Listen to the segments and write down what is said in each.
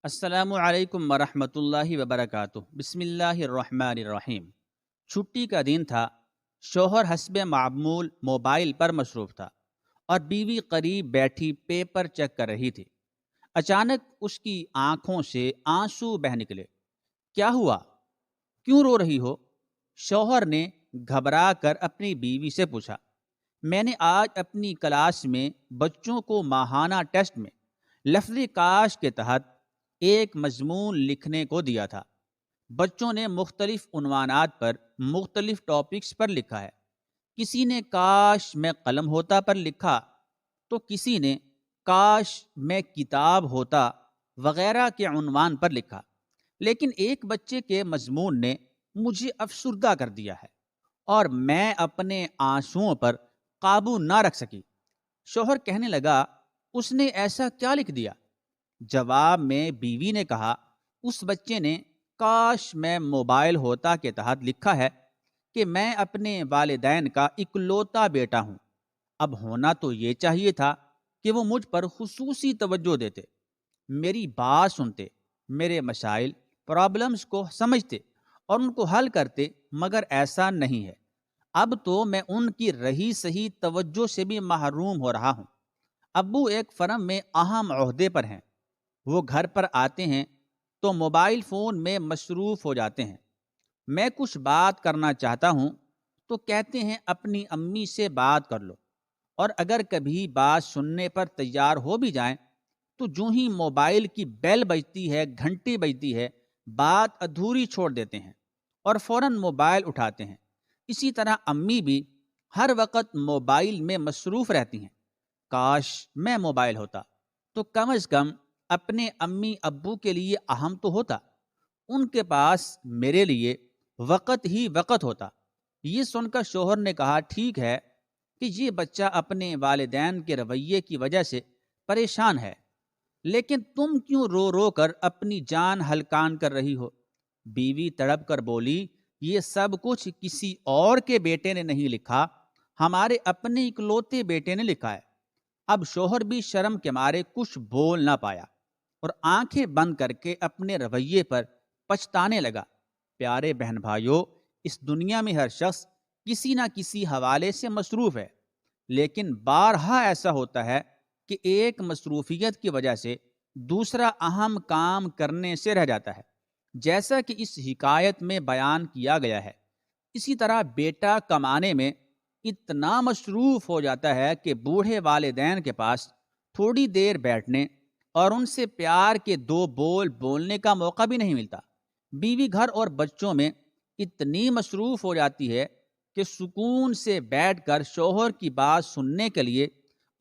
السلام علیکم ورحمۃ اللہ وبرکاتہ۔ بسم اللہ الرحمن الرحیم۔ چھٹی کا دن تھا۔ شوہر حسب معمول موبائل پر مصروف تھا اور بیوی قریب بیٹھی پیپر چیک کر رہی تھی۔ اچانک اس کی آنکھوں سے آنسو بہہ نکلے۔ کیا ہوا؟ کیوں رو رہی ہو؟ شوہر نے گھبرا کر اپنی بیوی سے پوچھا۔ میں نے آج اپنی کلاس میں بچوں کو ماہانہ ٹیسٹ میں لفظ کاش کے تحت ایک مضمون لکھنے کو دیا تھا۔ بچوں نے مختلف عنوانات پر مختلف ٹاپکس پر لکھا ہے۔ کسی نے کاش میں قلم ہوتا پر لکھا تو کسی نے کاش میں کتاب ہوتا وغیرہ کے عنوان پر لکھا، لیکن ایک بچے کے مضمون نے مجھے افسردہ کر دیا ہے اور میں اپنے آنسوؤں پر قابو نہ رکھ سکی۔ شوہر کہنے لگا، اس نے ایسا کیا لکھ دیا؟ جواب میں بیوی نے کہا، اس بچے نے کاش میں موبائل ہوتا کے تحت لکھا ہے کہ میں اپنے والدین کا اکلوتا بیٹا ہوں۔ اب ہونا تو یہ چاہیے تھا کہ وہ مجھ پر خصوصی توجہ دیتے، میری بات سنتے، میرے مسائل پرابلمز کو سمجھتے اور ان کو حل کرتے، مگر ایسا نہیں ہے۔ اب تو میں ان کی رہی صحیح توجہ سے بھی محروم ہو رہا ہوں۔ ابو ایک فرم میں اہم عہدے پر ہیں، وہ گھر پر آتے ہیں تو موبائل فون میں مصروف ہو جاتے ہیں۔ میں کچھ بات کرنا چاہتا ہوں تو کہتے ہیں اپنی امی سے بات کر لو، اور اگر کبھی بات سننے پر تیار ہو بھی جائیں تو جو ہی موبائل کی بیل بجتی ہے، گھنٹی بجتی ہے، بات ادھوری چھوڑ دیتے ہیں اور فوراً موبائل اٹھاتے ہیں۔ اسی طرح امی بھی ہر وقت موبائل میں مصروف رہتی ہیں۔ کاش میں موبائل ہوتا تو کم از کم اپنے امی ابو کے لیے اہم تو ہوتا، ان کے پاس میرے لیے وقت ہی وقت ہوتا۔ یہ سن کر شوہر نے کہا، ٹھیک ہے کہ یہ بچہ اپنے والدین کے رویے کی وجہ سے پریشان ہے، لیکن تم کیوں رو رو کر اپنی جان ہلکان کر رہی ہو؟ بیوی تڑپ کر بولی، یہ سب کچھ کسی اور کے بیٹے نے نہیں لکھا، ہمارے اپنے اکلوتے بیٹے نے لکھا ہے۔ اب شوہر بھی شرم کے مارے کچھ بول نہ پایا اور آنکھیں بند کر کے اپنے رویے پر پچھتانے لگا۔ پیارے بہن بھائیوں، اس دنیا میں ہر شخص کسی نہ کسی حوالے سے مصروف ہے، لیکن بارہا ایسا ہوتا ہے کہ ایک مصروفیت کی وجہ سے دوسرا اہم کام کرنے سے رہ جاتا ہے، جیسا کہ اس حکایت میں بیان کیا گیا ہے۔ اسی طرح بیٹا کمانے میں اتنا مصروف ہو جاتا ہے کہ بوڑھے والدین کے پاس تھوڑی دیر بیٹھنے اور ان سے پیار کے دو بول بولنے کا موقع بھی نہیں ملتا۔ بیوی گھر اور بچوں میں اتنی مصروف ہو جاتی ہے کہ سکون سے بیٹھ کر شوہر کی بات سننے کے لیے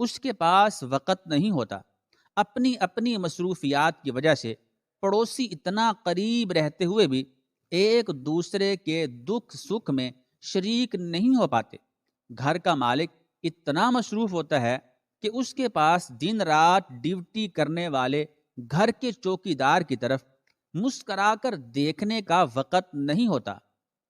اس کے پاس وقت نہیں ہوتا۔ اپنی اپنی مصروفیات کی وجہ سے پڑوسی اتنا قریب رہتے ہوئے بھی ایک دوسرے کے دکھ سکھ میں شریک نہیں ہو پاتے۔ گھر کا مالک اتنا مصروف ہوتا ہے کہ اس کے پاس دن رات ڈیوٹی کرنے والے گھر کے چوکیدار کی طرف مسکرا کر دیکھنے کا وقت نہیں ہوتا۔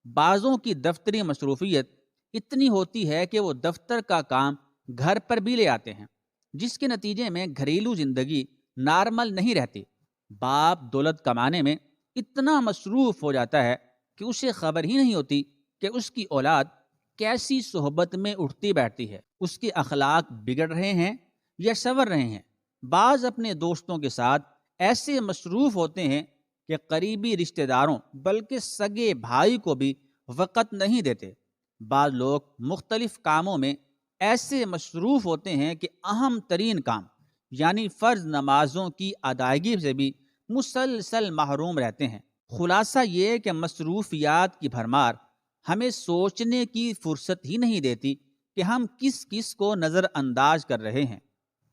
بعضوں کی دفتری مصروفیت اتنی ہوتی ہے کہ وہ دفتر کا کام گھر پر بھی لے آتے ہیں، جس کے نتیجے میں گھریلو زندگی نارمل نہیں رہتی۔ باپ دولت کمانے میں اتنا مصروف ہو جاتا ہے کہ اسے خبر ہی نہیں ہوتی کہ اس کی اولاد کیسی صحبت میں اٹھتی بیٹھتی ہے، اس کے اخلاق بگڑ رہے ہیں یا سنور رہے ہیں۔ بعض اپنے دوستوں کے ساتھ ایسے مصروف ہوتے ہیں کہ قریبی رشتہ داروں بلکہ سگے بھائی کو بھی وقت نہیں دیتے۔ بعض لوگ مختلف کاموں میں ایسے مصروف ہوتے ہیں کہ اہم ترین کام یعنی فرض نمازوں کی ادائیگی سے بھی مسلسل محروم رہتے ہیں۔ خلاصہ یہ کہ مصروفیات کی بھرمار ہمیں سوچنے کی فرصت ہی نہیں دیتی کہ ہم کس کس کو نظر انداز کر رہے ہیں۔